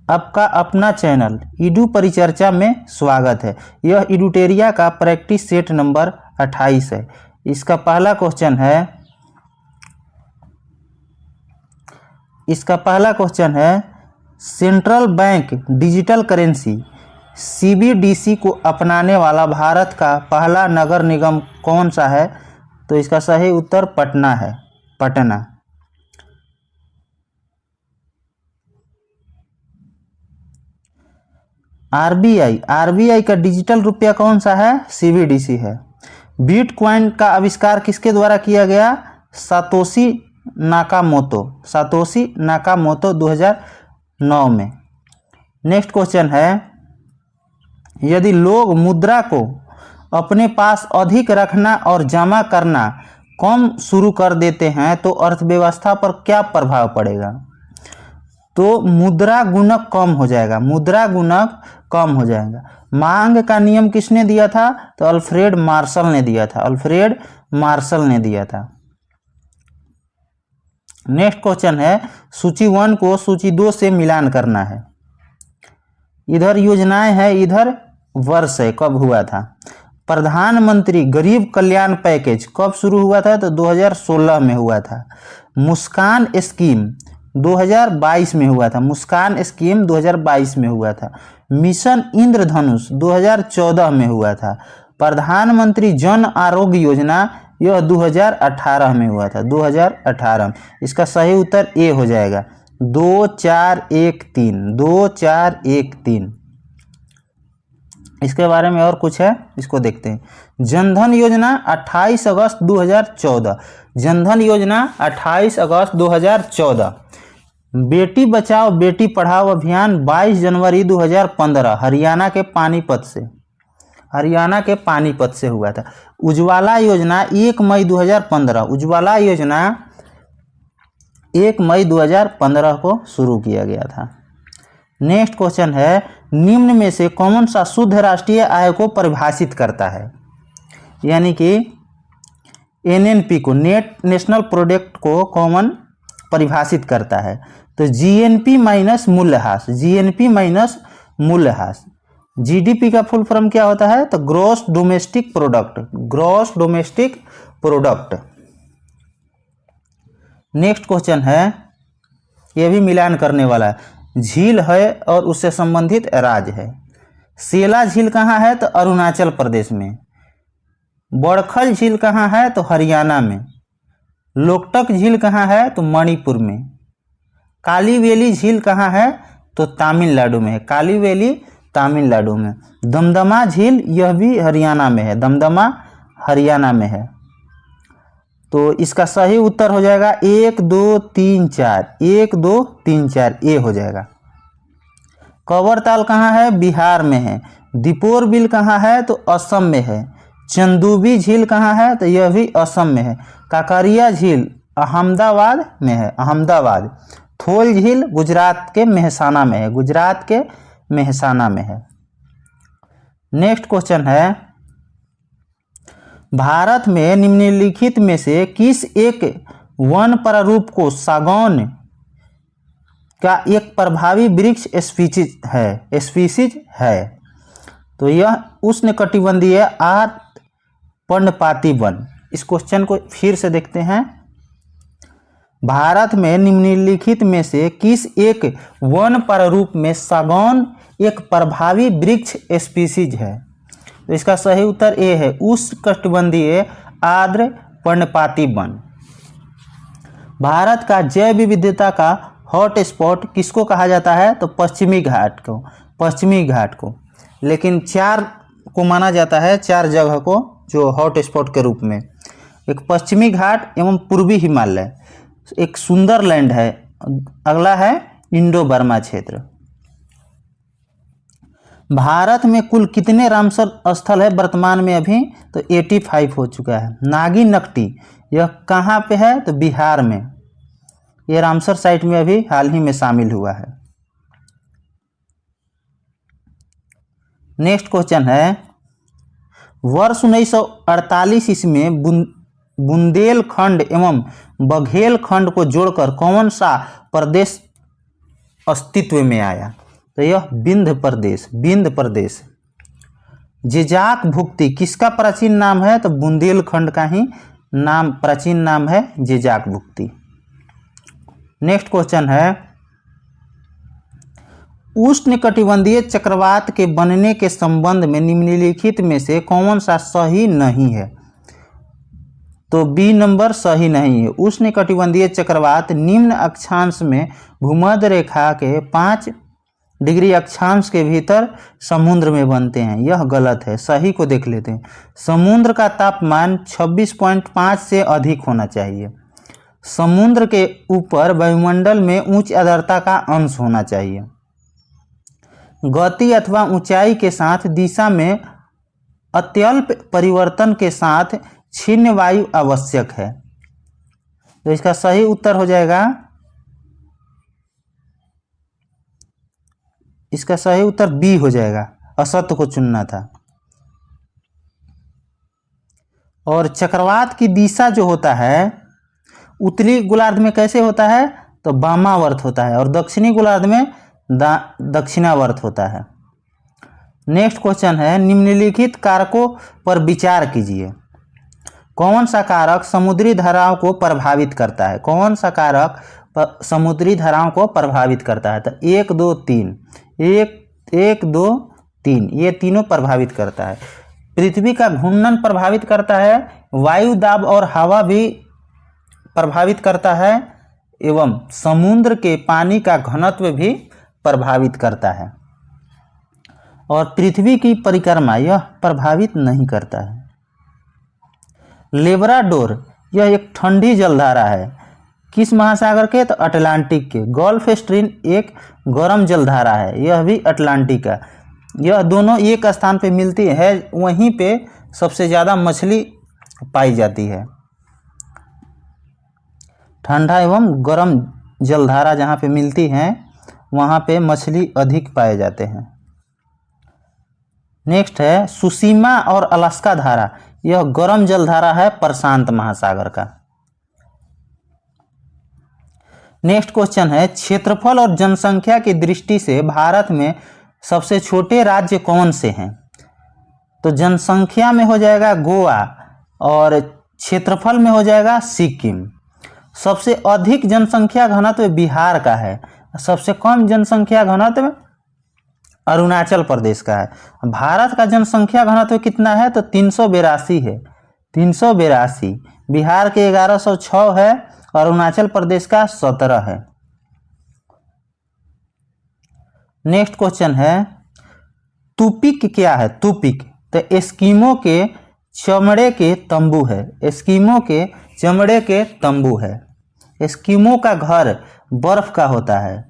आपका अपना चैनल इडू परिचर्चा में स्वागत है। यह इडूटेरिया का प्रैक्टिस सेट नंबर 28 है। इसका पहला क्वेश्चन है central bank digital currency CBDC को अपनाने वाला भारत का पहला नगर निगम कौन सा है? तो इसका सही उत्तर पटना है, पटना। आरबीआई का डिजिटल रुपया कौन सा है? सीबीडीसी है। बिटकॉइन का आविष्कार किसके द्वारा किया गया? सातोशी नाकामोतो 2009 में। नेक्स्ट क्वेश्चन है यदि लोग मुद्रा को अपने पास अधिक रखना और जमा करना कम शुरू कर देते हैं तो अर्थव्यवस्था पर क्या प्रभाव पड़ेगा? तो मुद्रा गुणक कम हो जाएगा। मांग का नियम किसने दिया था? तो अल्फ्रेड मार्शल ने दिया था। नेक्स्ट क्वेश्चन है सूची 1 को सूची 2 से मिलान करना है। इधर योजनाएं हैं, इधर वर्ष है, कब हुआ था। प्रधानमंत्री गरीब कल्याण पैकेज कब शुरू हुआ था? तो 2016 में हुआ था। मुस्कान स्कीम 2022 में हुआ था। मिशन इंद्रधनुष 2014 में हुआ था। प्रधानमंत्री जन आरोग्य योजना यह 2018 में हुआ था, 2018 में। इसका सही उत्तर ए हो जाएगा, 2413। इसके बारे में और कुछ है, इसको देखते हैं। जनधन योजना 28 अगस्त 2014। बेटी बचाओ बेटी पढ़ाओ अभियान 22 जनवरी 2015 हरियाणा के पानीपत से हुआ था। उज्ज्वला योजना 1 मई 2015 को शुरू किया गया था। नेक्स्ट क्वेश्चन है निम्न में से कौन सा शुद्ध राष्ट्रीय आय को परिभाषित करता है? यानी कि एनएनपी को, नेट नेशनल प्रोडक्ट को कॉमन परिभाषित करता है। तो जीएनपी माइनस मूल्यह्रास। जीडीपी का फुल फॉर्म क्या होता है? तो gross domestic product. Next question है, यह भी मिलान करने वाला है। झील है और उससे संबंधित राज्य है। सेला झील कहाँ है? तो अरुणाचल प्रदेश में। बड़खल झील कहाँ है? तो हरियाणा में। लोकटक झील कहाँ है? तो मणिपुर में। कालीवेली झील कहाँ है? तो तमिलनाडु में। दमदमा झील यह भी हरियाणा में है। तो इसका सही उत्तर हो जाएगा 1 2 3 4 ए हो जाएगा। कवरताल कहाँ है? बिहार में है। दीपोर बिल कहाँ है? तो असम में है। चंदूबी झील कहाँ है? तो यह भी असम में है। काकरिया झील अहमदाबाद में है। थोल झील गुजरात के मेहसाना में है। नेक्स्ट क्वेश्चन है भारत में निम्नलिखित में से किस एक वन प्रारूप को सागौन का एक प्रभावी वृक्ष स्पीशीज है? तो यह उष्णकटिबंधीय पर्णपाती वन। इस क्वेश्चन को फिर से देखते हैं। भारत में निम्नलिखित में से किस एक वन प्रारूप में सागौन एक प्रभावी वृक्ष स्पीशीज है? तो इसका सही उत्तर ए है, उष्णकटिबंधीय आर्द्र पर्णपाती वन। भारत का जैव विविधता का हॉट स्पॉट किसको कहा जाता है? तो पश्चिमी घाट को। लेकिन 4 को माना जाता है, 4 जगह को जो हॉट स्पॉट के रूप में। एक पश्चिमी घाट एवं पूर्वी हिमालय, एक सुंदरलैंड है, अगला है इंडो बर्मा क्षेत्र। भारत में कुल कितने रामसर स्थल है वर्तमान में अभी? तो 85 हो चुका है। नागी नकटी यह कहाँ पे है? तो बिहार में। ये रामसर साइट में अभी हाल ही में शामिल हुआ है। नेक्स्ट क्वेश्चन है वर्ष 1948 ईस्वी में बुंदेलखंड एवं बघेलखंड को जोड़कर कौन सा प्रदेश अस्तित्व में आया? तो यह विंध्य प्रदेश। जेजाक भुक्ति किसका प्राचीन नाम है? तो बुंदेलखंड का ही नाम प्राचीन नाम है जेजाक भुक्ति। नेक्स्ट क्वेश्चन है, उष्णकटिबंधीय चक्रवात के बनने के संबंध में निम्नलिखित में से कौन सा सही नहीं है? तो बी नंबर सही नहीं है। उष्णकटिबंधीय चक्रवात निम्न अक्षांश में भूमध्य रेखा के 5 डिग्री अक्षांश के भीतर समुद्र में बनते हैं। यह गलत है, सही को देख लेते हैं। समुद्र का तापमान 26.5 से अधिक होना चाहिए। समुद्र के ऊपर वायुमंडल में उच्च आर्द्रता का अंश होना चाहिए। गति अथवा ऊंचाई के साथ दिशा में अत्यल्प परिवर्तन के साथ क्षीण वायु आवश्यक है। तो इसका सही उत्तर हो जाएगा, इसका सही उत्तर बी हो जाएगा, असत्य को चुनना था। और चक्रवात की दिशा जो होता है उत्तरी गोलार्ध में कैसे होता है? तो वामावर्त होता है, और दक्षिणी गोलार्ध में दक्षिणावर्त होता है। नेक्स्ट क्वेश्चन है, निम्नलिखित कारकों पर विचार कीजिए। कौन सा कारक समुद्री धाराओं को प्रभावित करता है? कौन सा कारक समुद्री धाराओं को प्रभावित करता है? तो 1 2 3 1 2 3 ये तीनों प्रभावित करता है। पृथ्वी का घूर्णन प्रभावित करता है, वायु दाब और हवा भी प्रभावित करता है, एवं समुद्र के पानी का घनत्व भी प्रभावित करता है। और पृथ्वी की परिक्रमा यह प्रभावित नहीं करता है। लेब्राडोर यह एक ठंडी जलधारा है, किस महासागर के? तो अटलांटिक के। गल्फ स्ट्रीम एक गर्म जलधारा है, यह भी अटलांटिक का। यह दोनों एक स्थान पे मिलती है, वहीं पे सबसे ज़्यादा मछली पाई जाती है। ठंडा एवं गर्म जलधारा जहाँ पे मिलती हैं वहाँ पे मछली अधिक पाए जाते हैं। नेक्स्ट है सुसीमा और अलास्का धारा, यह गर्म जलधारा है प्रशांत महासागर का। नेक्स्ट क्वेश्चन है, क्षेत्रफल और जनसंख्या की दृष्टि से भारत में सबसे छोटे राज्य कौन से हैं? तो जनसंख्या में हो जाएगा गोवा, और क्षेत्रफल में हो जाएगा सिक्किम। सबसे अधिक जनसंख्या घनत्व बिहार का है, सबसे कम जनसंख्या घनत्व अरुणाचल प्रदेश का है। भारत का जनसंख्या घनत्व कितना है? तो 382 है, 382। बिहार के 1106 है, अरुणाचल प्रदेश का 17 है। नेक्स्ट क्वेश्चन है, तुपिक क्या है? तुपिक तो एस्किमो के चमड़े के तंबू है, एस्किमो के चमड़े के तंबू है। एस्किमो का घर बर्फ का होता है।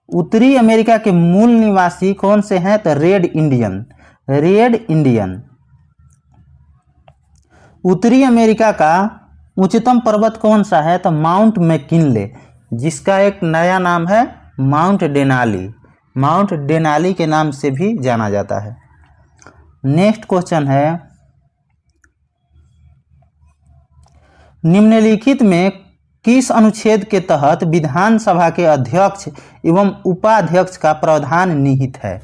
उत्तरी अमेरिका के मूल निवासी कौन से हैं? तो रेड इंडियन, रेड इंडियन। उत्तरी अमेरिका का उच्चतम पर्वत कौन सा है? तो माउंट मैकिनले, जिसका एक नया नाम है माउंट डेनाली, माउंट डेनाली के नाम से भी जाना जाता है। नेक्स्ट क्वेश्चन है, निम्नलिखित में किस अनुच्छेद के तहत विधानसभा के अध्यक्ष एवं उपाध्यक्ष का प्रावधान निहित है?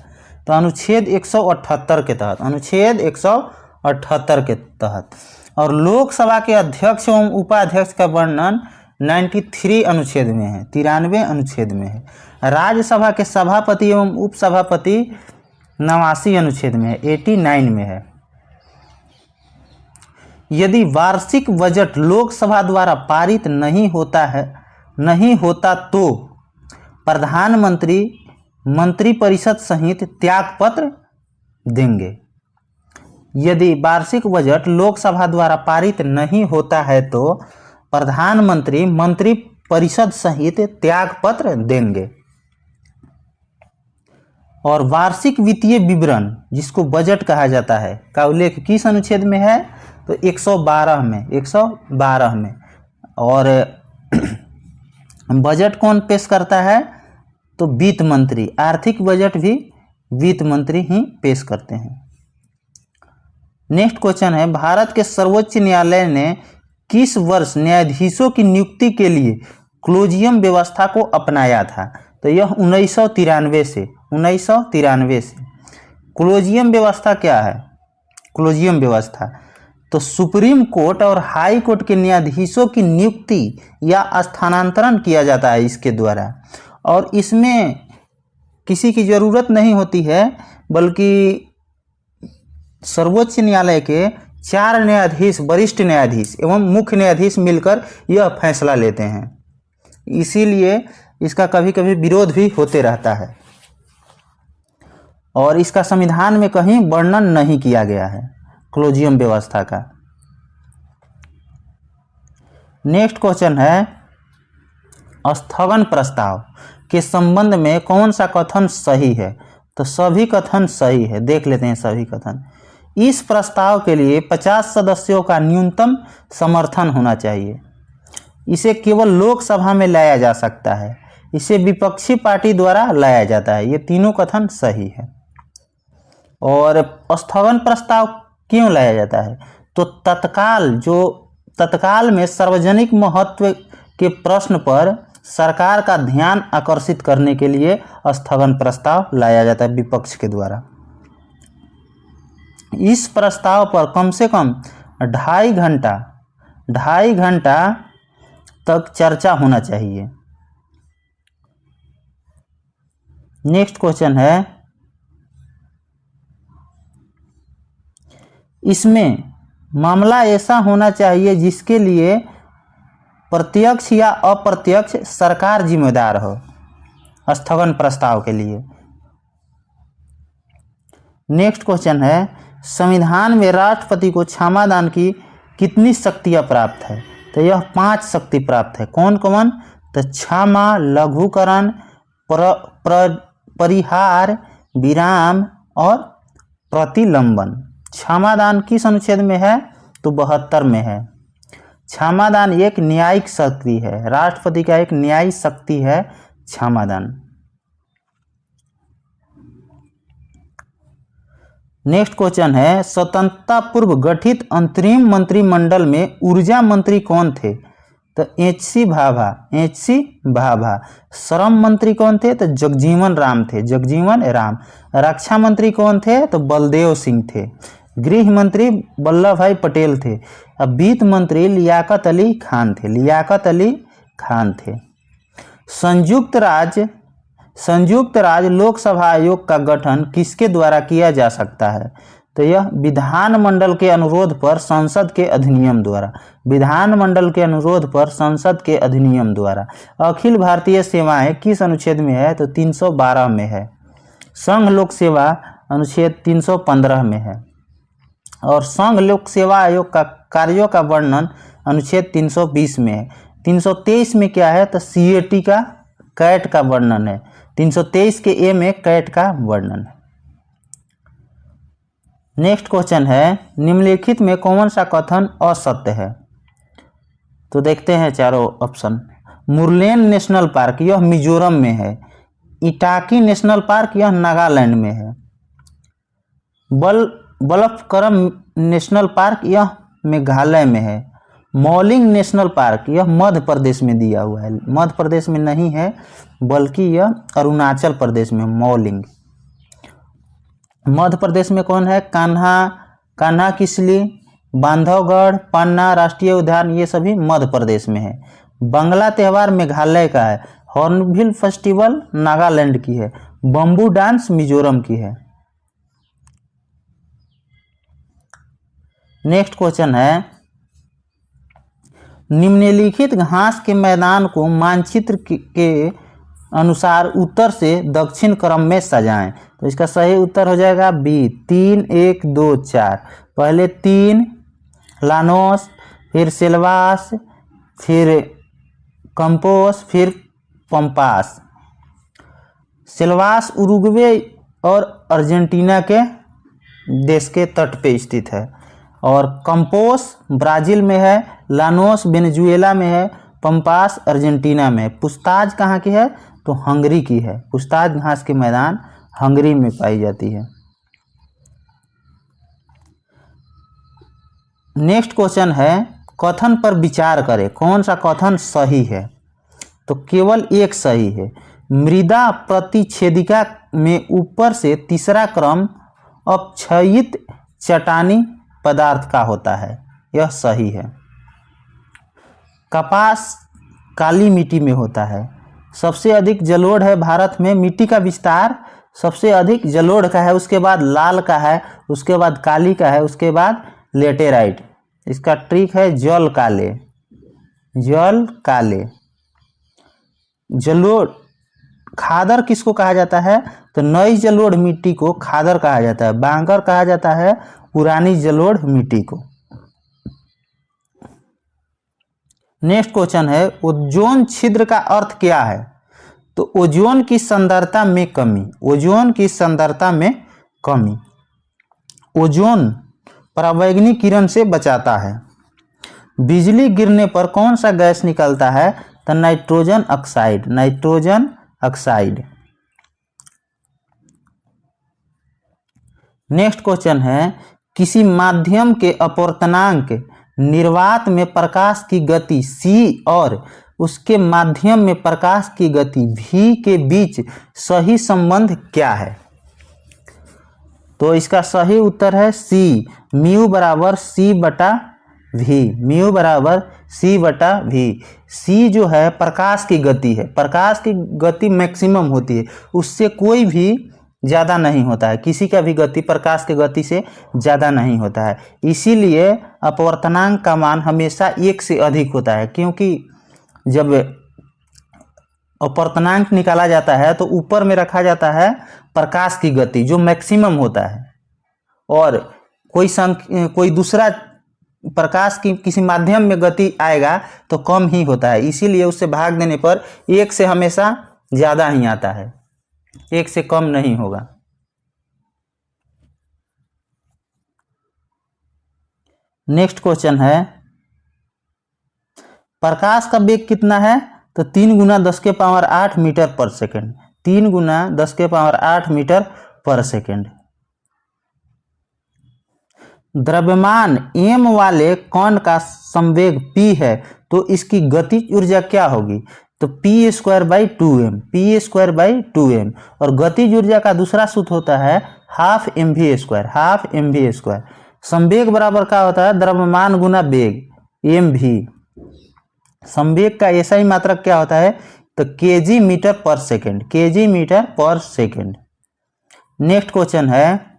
तो अनुच्छेद 178 के तहत, अनुच्छेद 178 के तहत। और लोकसभा के अध्यक्ष एवं उपाध्यक्ष का वर्णन 93 अनुच्छेद में है, 93 अनुच्छेद में है। राज्यसभा के सभापति एवं उपसभापति 89 अनुच्छेद में है, 89 में है। यदि वार्षिक बजट लोकसभा द्वारा पारित नहीं होता तो प्रधानमंत्री मंत्रिपरिषद सहित त्यागपत्र देंगे। यदि वार्षिक बजट लोकसभा द्वारा पारित नहीं होता है तो प्रधानमंत्री मंत्रिपरिषद सहित त्यागपत्र देंगे। और वार्षिक वित्तीय विवरण, जिसको बजट कहा जाता है, का उल्लेख किस अनुच्छेद में है? तो 112 में, 112 में। और बजट कौन पेश करता है? तो वित्त मंत्री। आर्थिक बजट भी वित्त मंत्री ही पेश करते हैं। नेक्स्ट क्वेश्चन है, भारत के सर्वोच्च न्यायालय ने किस वर्ष न्यायाधीशों की नियुक्ति के लिए क्लोजियम व्यवस्था को अपनाया था? तो यह 1993 से 1993 से। कोलोजियम व्यवस्था क्या है? कोलोजियम व्यवस्था तो सुप्रीम कोर्ट और हाई कोर्ट के न्यायाधीशों की नियुक्ति या स्थानांतरण किया जाता है इसके द्वारा, और इसमें किसी की ज़रूरत नहीं होती है, बल्कि सर्वोच्च न्यायालय के 4 न्यायाधीश, वरिष्ठ न्यायाधीश एवं मुख्य न्यायाधीश मिलकर यह फैसला लेते हैं। इसीलिए इसका कभी कभी विरोध भी होते रहता है, और इसका संविधान में कहीं वर्णन नहीं किया गया है कोलोजियम व्यवस्था का। नेक्स्ट क्वेश्चन है, स्थगन प्रस्ताव के संबंध में कौन सा कथन सही है? तो सभी कथन सही है। देख लेते हैं सभी कथन। इस प्रस्ताव के लिए 50 सदस्यों का न्यूनतम समर्थन होना चाहिए। इसे केवल लोकसभा में लाया जा सकता है। इसे विपक्षी पार्टी द्वारा लाया जाता है। ये तीनों कथन सही है। और स्थगन प्रस्ताव क्यों लाया जाता है? तो तत्काल में सार्वजनिक महत्व के प्रश्न पर सरकार का ध्यान आकर्षित करने के लिए स्थगन प्रस्ताव लाया जाता है विपक्ष के द्वारा। इस प्रस्ताव पर कम से कम 2.5 घंटा तक चर्चा होना चाहिए। नेक्स्ट क्वेश्चन है, इसमें मामला ऐसा होना चाहिए जिसके लिए प्रत्यक्ष या अप्रत्यक्ष सरकार जिम्मेदार हो। स्थगन प्रस्ताव के लिए। नेक्स्ट क्वेश्चन है, संविधान में राष्ट्रपति को क्षमादान की कितनी शक्तियां प्राप्त है? तो यह 5 शक्ति प्राप्त है। कौन कौन? तो क्षमा, लघुकरण, परिहार, विराम और प्रतिलंबन। क्षमादान किस अनुच्छेद में है? तो 72 में है। क्षमादान एक न्यायिक शक्ति है। राष्ट्रपति का एक न्यायिक शक्ति है क्षमादान। नेक्स्ट क्वेश्चन है, स्वतंत्रता पूर्व गठित अंतरिम मंत्रिमंडल में ऊर्जा मंत्री कौन थे? तो एच.सी. भाभा। श्रम मंत्री कौन थे? तो जगजीवन राम। रक्षा मंत्री कौन थे? तो बलदेव सिंह थे। गृह मंत्री वल्लभ भाई पटेल थे। अब वित्त मंत्री लियाकत अली खान थे। संयुक्त राज्य लोकसभा आयोग का गठन किसके द्वारा किया जा सकता है? तो यह विधानमंडल के अनुरोध पर संसद के अधिनियम द्वारा। अखिल भारतीय सेवाएं किस अनुच्छेद में है? तो 312 में है। संघ लोक सेवा अनुच्छेद 315 में है। और संघ लोक सेवा आयोग का कार्यों का वर्णन अनुच्छेद 320 में है। 323 में क्या है? तो CAT का कैट का वर्णन है। 323 के ए में कैट का वर्णन है। नेक्स्ट क्वेश्चन है, निम्नलिखित में कौन सा कथन असत्य है? तो देखते हैं चारों ऑप्शन। मुरलेन नेशनल पार्क यह मिजोरम में है। इटाकी नेशनल पार्क यह नागालैंड में है। बलफकरम नेशनल पार्क यह मेघालय में है। मौलिंग नेशनल पार्क यह मध्य प्रदेश में दिया हुआ है। मध्य प्रदेश में नहीं है, बल्कि यह अरुणाचल प्रदेश में। मौलिंग मध्य प्रदेश में कौन है? कान्हा किसली, बांधवगढ़, पन्ना राष्ट्रीय उद्यान, ये सभी मध्य प्रदेश में है। बंगला त्यौहार मेघालय का है। हॉर्नबिल फेस्टिवल नागालैंड की है। बम्बू डांस मिजोरम की है। नेक्स्ट क्वेश्चन है, निम्नलिखित घास के मैदान को मानचित्र के अनुसार उत्तर से दक्षिण क्रम में सजाएं। तो इसका सही उत्तर हो जाएगा बी, 3 1 2 4। पहले 3 लानोस, फिर सेल्वास, फिर कंपोस, फिर पंपास। सेल्वास उरुग्वे और अर्जेंटीना के देश के तट पे स्थित है। और कंपोस ब्राज़ील में है। लानोस वेनेजुएला में है। पंपास अर्जेंटीना में है। पुस्ताज कहाँ की है? तो हंगरी की है। पुस्ताज घास के मैदान हंगरी में पाई जाती है। नेक्स्ट क्वेश्चन है, कथन पर विचार करें। कौन सा कथन सही है? तो केवल एक सही है। मृदा प्रतिच्छेदिका में ऊपर से तीसरा क्रम अपक्षयित चट्टानी पदार्थ का होता है, यह सही है। कपास काली मिट्टी में होता है। सबसे अधिक जलोढ़ है भारत में। मिट्टी का विस्तार सबसे अधिक जलोढ़ का है, उसके बाद लाल का है, उसके बाद काली का है, उसके बाद लेटेराइट। इसका ट्रिक है जल काले। जल काले जलोढ़। खादर किसको कहा जाता है? तो नई जलोढ़ मिट्टी को खादर कहा जाता है। बांगर कहा जाता है पुरानी जलोढ़ मिट्टी को। नेक्स्ट क्वेश्चन है ओजोन छिद्र का अर्थ क्या है? तो ओजोन की सांद्रता में कमी। ओजोन की सांद्रता में कमी। ओजोन पराबैंगनी किरण से बचाता है। बिजली गिरने पर कौन सा गैस निकलता है? तो nitrogen oxide. Nitrogen oxide. Next question है किसी माध्यम के अपवर्तनांक निर्वात में प्रकाश की गति c और उसके माध्यम में प्रकाश की गति v के बीच सही संबंध क्या है? तो इसका सही उत्तर है c। म्यू बराबर c बटा v। म्यू बराबर c बटा v। c जो है प्रकाश की गति है। प्रकाश की गति मैक्सिमम होती है, उससे कोई भी ज़्यादा नहीं होता है। किसी का भी गति प्रकाश की गति से ज़्यादा नहीं होता है। इसीलिए अपवर्तनांक का मान हमेशा 1 से अधिक होता है, क्योंकि जब अपवर्तनांक निकाला जाता है तो ऊपर में रखा जाता है प्रकाश की गति जो मैक्सिमम होता है, और कोई दूसरा प्रकाश की किसी माध्यम में गति आएगा तो कम ही होता है। इसीलिए उससे भाग देने पर 1 से हमेशा ज़्यादा ही आता है, 1 से कम नहीं होगा। नेक्स्ट क्वेश्चन है प्रकाश का वेग कितना है? तो 3 गुना 10 के पावर 8 मीटर पर सेकेंड। 3 गुना 10 के पावर 8 मीटर पर सेकेंड। द्रव्यमान m वाले कण का संवेग p है, तो इसकी गतिज ऊर्जा क्या होगी? तो p square by 2m। p square by 2m। और गतिज ऊर्जा का दूसरा सूत्र होता है half mv square. Half mv square. संवेग बराबर क्या होता है? द्रव्यमान गुना वेग mv। संवेग का ऐसा ही मात्रक क्या होता है? तो kg मीटर पर सेकेंड। kg मीटर पर सेकेंड। नेक्स्ट क्वेश्चन है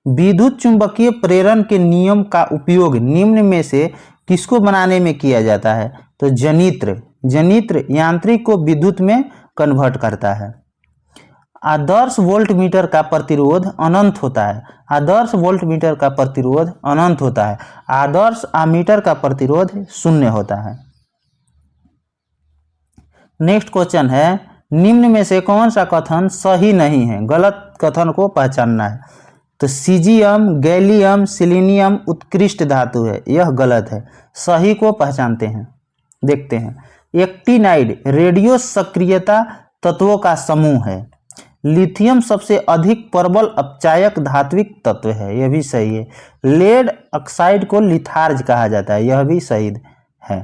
विद्युत चुंबकीय प्रेरण के नियम का उपयोग निम्न में से किसको बनाने में किया जाता है? तो जनित्र। जनित्र यांत्रिक को विद्युत में कन्वर्ट करता है। आदर्श वोल्टमीटर का प्रतिरोध अनंत होता है। आदर्श वोल्टमीटर का प्रतिरोध अनंत होता है। आदर्श आमीटर का प्रतिरोध 0 होता है। नेक्स्ट क्वेश्चन है निम्न में से कौन सा कथन सही नहीं है? गलत कथन को पहचानना है। तो सीजियम, गैलियम, सिलीनियम उत्कृष्ट धातु है, यह गलत है। सही को पहचानते हैं, देखते हैं। एक्टिनाइड रेडियो सक्रियता तत्वों का समूह है। लिथियम सबसे अधिक प्रबल अपचायक धात्विक तत्व है, यह भी सही है। लेड ऑक्साइड को लिथार्ज कहा जाता है, यह भी सही है।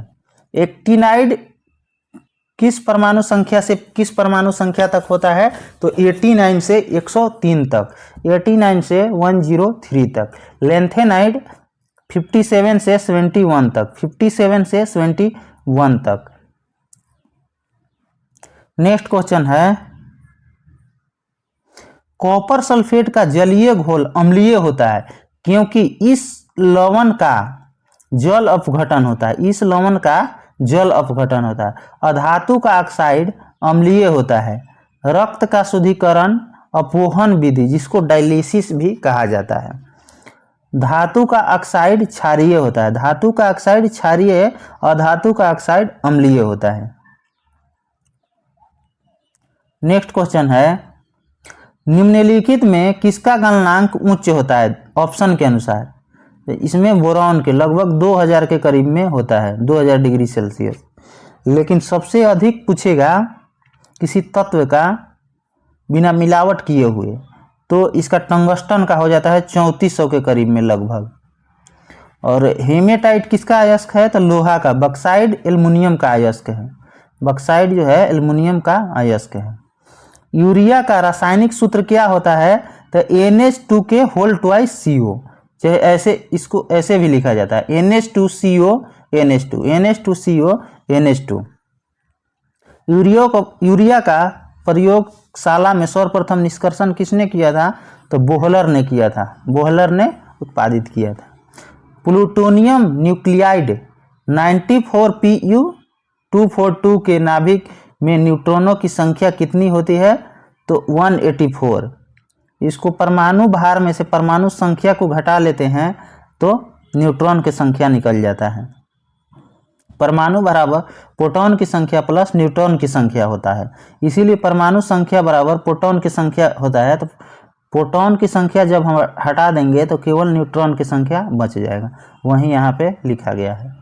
एक्टिनाइड किस परमाणु संख्या से किस परमाणु संख्या तक होता है? तो 89 से 103 तक। 89 से 103 तक। लेंथेनाइड 57 से 71 तक। 57 से 71 तक। नेक्स्ट क्वेश्चन है कॉपर सल्फेट का जलीय घोल अम्लीय होता है क्योंकि इस लवण का जल अपघटन होता है। इस लवण का जल अपघटन होता है। अधातु का ऑक्साइड अम्लीय होता है। रक्त का शुद्धिकरण अपवहन विधि जिसको डायलिसिस भी कहा जाता है। धातु का ऑक्साइड क्षारीय होता है। धातु का ऑक्साइड क्षारीय, अधातु का ऑक्साइड अम्लीय होता है। नेक्स्ट क्वेश्चन है निम्नलिखित में किसका गलनांक उच्च होता है ऑप्शन के अनुसार? इसमें बोरॉन के लगभग 2000 के करीब में होता है, 2000 डिग्री सेल्सियस। लेकिन सबसे अधिक पूछेगा किसी तत्व का बिना मिलावट किए हुए, तो इसका टंगस्टन का हो जाता है 3400 के करीब में लगभग। और हेमेटाइट किसका अयस्क है? तो लोहा का। बक्साइड एल्युमिनियम का अयस्क है। बक्साइड जो है एल्युमिनियम का अयस्क है। यूरिया का रासायनिक सूत्र क्या होता है? तो NH2 के होल ट्वाइस CO, चाहे ऐसे इसको ऐसे भी लिखा जाता है NH2CO NH2 NH2CO NH2। Urea का प्रयोगशाला में सर्वप्रथम निष्कर्षण किसने किया था? तो बोहलर ने किया था, बोहलर ने उत्पादित किया था। प्लूटोनियम न्यूक्लियाइड 94Pu242 के नाभिक में न्यूट्रॉनों की संख्या कितनी होती है? तो 184। इसको परमाणु भार में से परमाणु संख्या को घटा लेते हैं तो न्यूट्रॉन की संख्या निकल जाता है। परमाणु बराबर प्रोटॉन की संख्या प्लस न्यूट्रॉन की संख्या होता है, इसीलिए परमाणु संख्या बराबर प्रोटॉन की संख्या होता है। तो प्रोटॉन की संख्या जब हम हटा देंगे तो केवल न्यूट्रॉन की संख्या बच जाएगा, वहीं यहाँ पे लिखा गया है।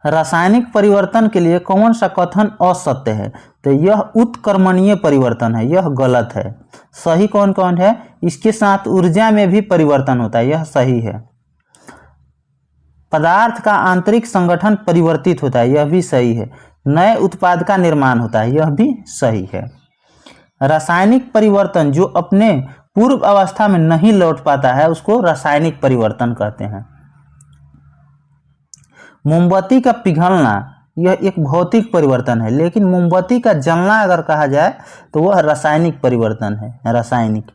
रासायनिक परिवर्तन के लिए कौन सा कथन असत्य है? तो यह उत्क्रमणीय परिवर्तन है, यह गलत है। सही कौन कौन है? इसके साथ ऊर्जा में भी परिवर्तन होता है, यह सही है। पदार्थ का आंतरिक संगठन परिवर्तित होता है, यह भी सही है। नए उत्पाद का निर्माण होता है, यह भी सही है। रासायनिक परिवर्तन जो अपने पूर्व अवस्था में नहीं लौट पाता है उसको रासायनिक परिवर्तन कहते हैं। मोमबत्ती का पिघलना यह एक भौतिक परिवर्तन है, लेकिन मोमबत्ती का जलना अगर कहा जाए तो वह रासायनिक परिवर्तन है, रासायनिक।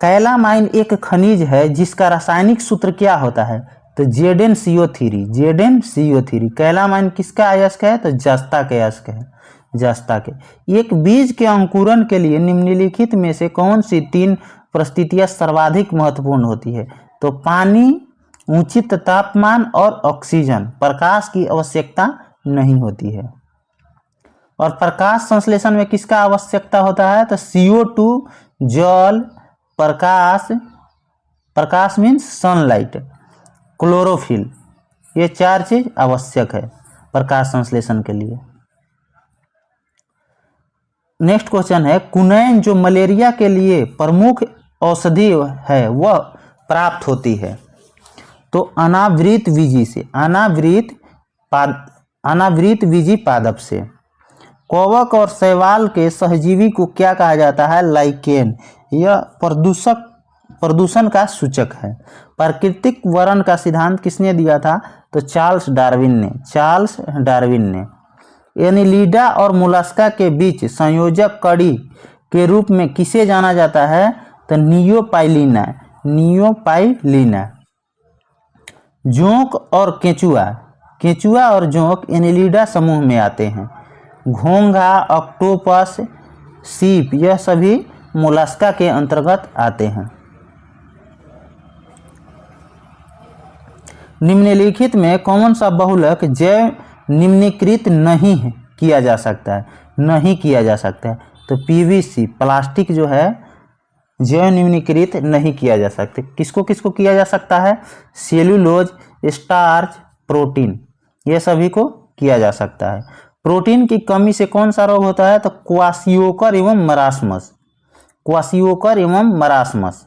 कैलामाइन एक खनिज है जिसका रासायनिक सूत्र क्या होता है? तो ZnCO3, ZnCO3। कैलामाइन किसका अयस्क है? तो जस्ता के अयस्क है, जस्ता के। एक बीज के अंकुरण के लिए निम्नलिखित में से कौन सी 3 परिस्थितियां सर्वाधिक महत्वपूर्ण होती है? तो पानी, उचित तापमान और ऑक्सीजन। प्रकाश की आवश्यकता नहीं होती है। और प्रकाश संश्लेषण में किसका आवश्यकता होता है? तो CO2, जल, प्रकाश मीन्स सनलाइट, क्लोरोफिल, ये 4 चीज आवश्यक है प्रकाश संश्लेषण के लिए। नेक्स्ट क्वेश्चन है, कुनैन जो मलेरिया के लिए प्रमुख औषधि है वह प्राप्त होती है? तो अनावृत बीजी से, अनावृत बीजी पादप से। कवक और शैवाल के सहजीवी को क्या कहा जाता है? लाइकेन। यह प्रदूषण का सूचक है। प्राकृतिक वर्ण का सिद्धांत किसने दिया था? तो चार्ल्स डार्विन ने। एनिलिडा और मोलस्का के बीच संयोजक कड़ी के रूप में किसे जाना जाता है? तो नियोपाइलिना। जोंक और केंचुआ और जोंक एनिलिडा समूह में आते हैं। घोंघा, ऑक्टोपस, सीप यह सभी मोलस्का के अंतर्गत आते हैं। निम्नलिखित में कौन सा बहुलक जैव निम्नीकृत नहीं किया जा सकता है? तो PVC, प्लास्टिक जो है जैव निम्नीकृत नहीं किया जा सकता। किसको किसको किया जा सकता है? सेलुलोज, स्टार्च, प्रोटीन, ये सभी को किया जा सकता है। प्रोटीन की कमी से कौन सा रोग होता है? तो क्वाशियोकर एवं मरासमस।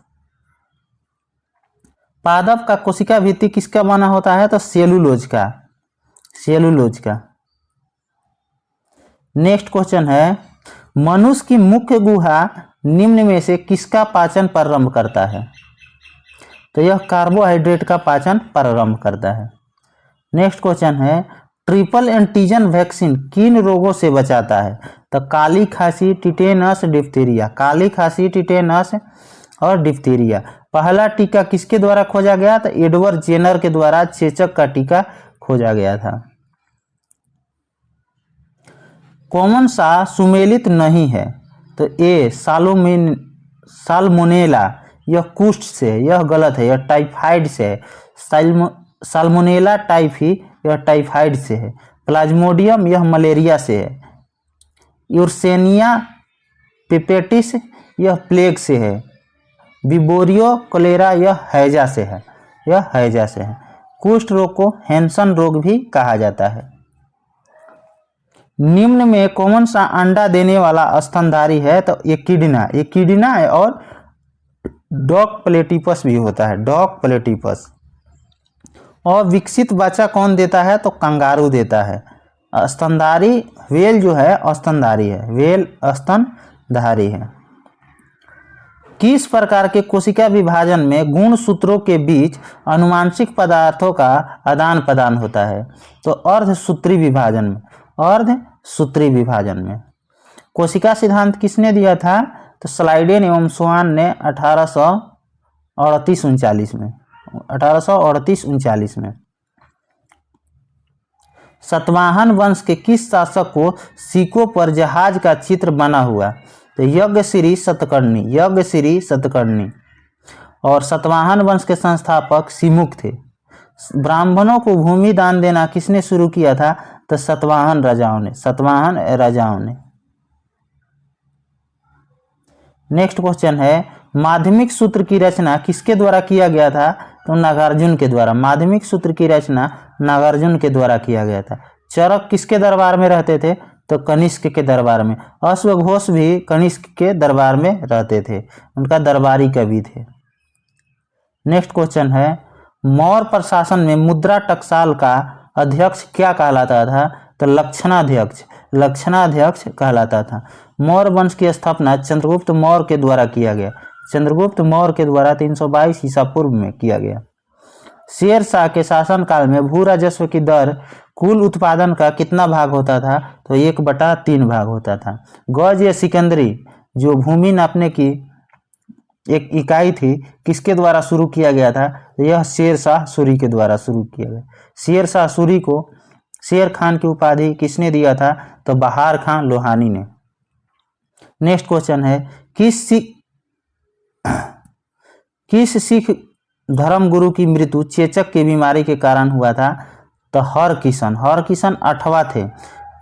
पादप का कोशिका भित्ति किसका बना होता है? तो सेलुलोज का। नेक्स्ट क्वेश्चन है, मनुष्य की मुख्य गुहा निम्न में से किसका पाचन प्रारंभ करता है? तो यह कार्बोहाइड्रेट का पाचन प्रारंभ करता है। नेक्स्ट क्वेश्चन है, ट्रिपल एंटीजन वैक्सीन किन रोगों से बचाता है? तो काली खांसी, टिटेनस, डिप्थीरिया। और डिप्थीरिया। पहला टीका किसके द्वारा खोजा गया? तो एडवर्ड जेनर के द्वारा चेचक का टीका खोजा गया था। कौन सा सुमेलित नहीं है? तो ए साल्मोनेला, यह कुष्ठ से है, यह गलत है, यह टाइफाइड से है। साल्मोनेला टाइफी, यह टाइफाइड से है। प्लाज्मोडियम, यह मलेरिया से है। यूर्सेनिया पिपेटिस, यह प्लेग से है। विबोरियो कोलेरा, यह हैजा से है। कुष्ठ रोग को हैंसन रोग भी कहा जाता है। निम्न में कौन सा अंडा देने वाला स्तनधारी है? तो एकिडना है। और डॉग प्लेटिपस भी होता है, और विकसित बच्चा कौन देता है? तो कंगारू देता है। स्तनधारी व्हेल जो है स्तनधारी है, व्हेल स्तनधारी है। किस प्रकार के कोशिका विभाजन में गुणसूत्रों के बीच अनुवांशिक पदार्थों का आदान प्रदान होता है? तो अर्धसूत्री विभाजन में, अर्धसूत्री विभाजन में। कोशिका सिद्धांत किसने दिया था? तो स्लाइडेन एवं स्वान ने 1838-39 में, 1838-39 में। सतवाहन वंश के किस शासक को सिक्कों पर जहाज का चित्र बना हुआ? तो यज्ञश्री सतकर्णी, यज्ञश्री सतकर्णी। और सतवाहन वंश के संस्थापक सिमुक थे। ब्राह्मणों को भूमि दान देना किसने शुरू किया था? तो सतवाहन राजाओं ने, सतवाहन राजाओं ने। नेक्स्ट क्वेश्चन है, माध्यमिक सूत्र की रचना किसके द्वारा किया गया था? तो नागार्जुन के द्वारा। माध्यमिक सूत्र की रचना नागार्जुन के द्वारा किया गया था। चरक किसके दरबार में रहते थे? तो कनिष्क के दरबार में। अश्वघोष भी कनिष्क के दरबार में रहते थे, उनका दरबारी कवि थे। नेक्स्ट क्वेश्चन है, मौर्य प्रशासन में मुद्रा टकसाल का अध्यक्ष क्या कहलाता था? तो लक्षणाध्यक्ष, लक्षणाध्यक्ष कहलाता था। मौर्य वंश की स्थापना चंद्रगुप्त मौर्य के द्वारा किया गया, चंद्रगुप्त मौर्य के द्वारा 322 ईसा पूर्व में किया गया। शेर शाह के शासनकाल में भू राजस्व की दर कुल उत्पादन का कितना भाग होता था? तो 1/3 भाग होता था। गज या सिकंदरी जो भूमि नापने की एक इकाई थी, किसके द्वारा शुरू किया गया था? यह शेर शाह सूरी के द्वारा शुरू किया गया। शेर शाह सूरी को शेर खान की उपाधि किसने दिया था? तो बहार खान लोहानी ने। नेक्स्ट क्वेश्चन है, किस सिख धर्मगुरु की मृत्यु चेचक की बीमारी के कारण हुआ था? तो हरकिशन, हरकिशन 8वां थे,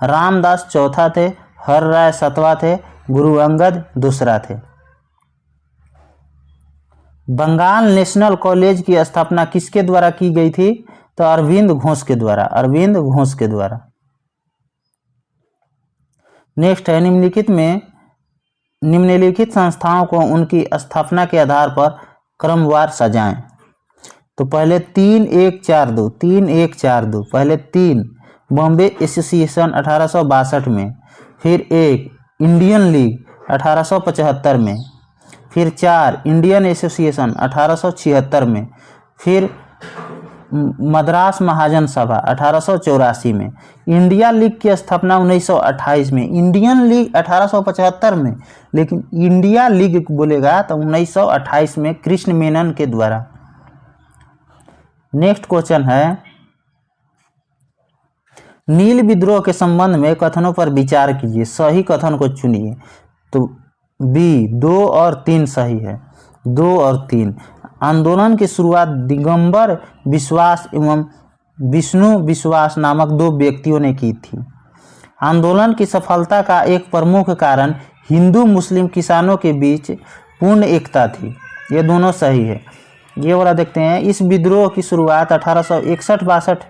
रामदास 4था थे, हर राय 7वां थे, गुरु अंगद 2रा थे। बंगाल नेशनल कॉलेज की स्थापना किसके द्वारा की गई थी? तो अरविंद घोष के द्वारा, अरविंद घोष के द्वारा। नेक्स्ट है, निम्नलिखित संस्थाओं को उनकी स्थापना के आधार पर क्रमवार सजाएं। तो पहले 3-1-4-2, 3-1-4-2, पहले 3 बॉम्बे एसोसिएशन 1862 में, फिर 1 इंडियन लीग 1875 में, फिर 4 इंडियन एसोसिएशन 1876 में, फिर मद्रास महाजन सभा 1884 में, इंडिया लीग की स्थापना 1928 में, इंडियन लीग 1875 में, लेकिन इंडिया लीग बोलेगा तो 1928 में कृष्ण मेनन के द्वारा। नेक्स्ट क्वेश्चन है, नील विद्रोह के संबंध में कथनों पर विचार कीजिए, सही कथन को चुनिए। तो बी 2 और 3 सही है, 2 और 3। आंदोलन की शुरुआत दिगंबर विश्वास एवं विष्णु विश्वास नामक 2 व्यक्तियों ने की थी। आंदोलन की सफलता का एक प्रमुख कारण हिंदू मुस्लिम किसानों के बीच पूर्ण एकता थी, ये दोनों सही है। ये वाला देखते हैं, इस विद्रोह की शुरुआत 1861-62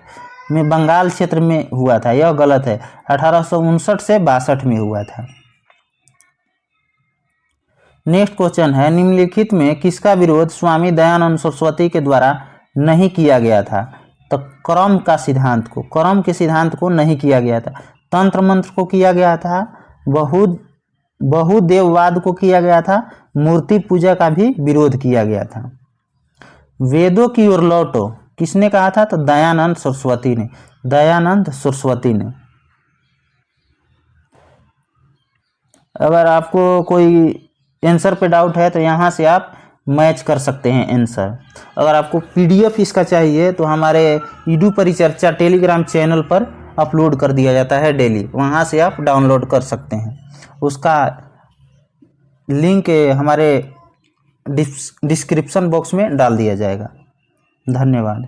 में बंगाल क्षेत्र में हुआ था, यह गलत है, 1859 से 62 में हुआ था। नेक्स्ट क्वेश्चन है, निम्नलिखित में किसका विरोध स्वामी दयानंद सरस्वती के द्वारा नहीं किया गया था? तो क्रम का सिद्धांत को, क्रम के सिद्धांत को नहीं किया गया था। तंत्र मंत्र को किया गया था, बहुदेववाद को किया गया था, मूर्ति पूजा का भी विरोध किया गया था। वेदों की ओर लौटो किसने कहा था? तो दयानंद सरस्वती ने, दयानंद सरस्वती ने। अगर आपको कोई आंसर पे डाउट है तो यहाँ से आप मैच कर सकते हैं आंसर। अगर आपको पीडीएफ इसका चाहिए तो हमारे ईडू परिचर्चा टेलीग्राम चैनल पर अपलोड कर दिया जाता है डेली, वहाँ से आप डाउनलोड कर सकते हैं। उसका लिंक हमारे डिस्क्रिप्शन बॉक्स में डाल दिया जाएगा। धन्यवाद।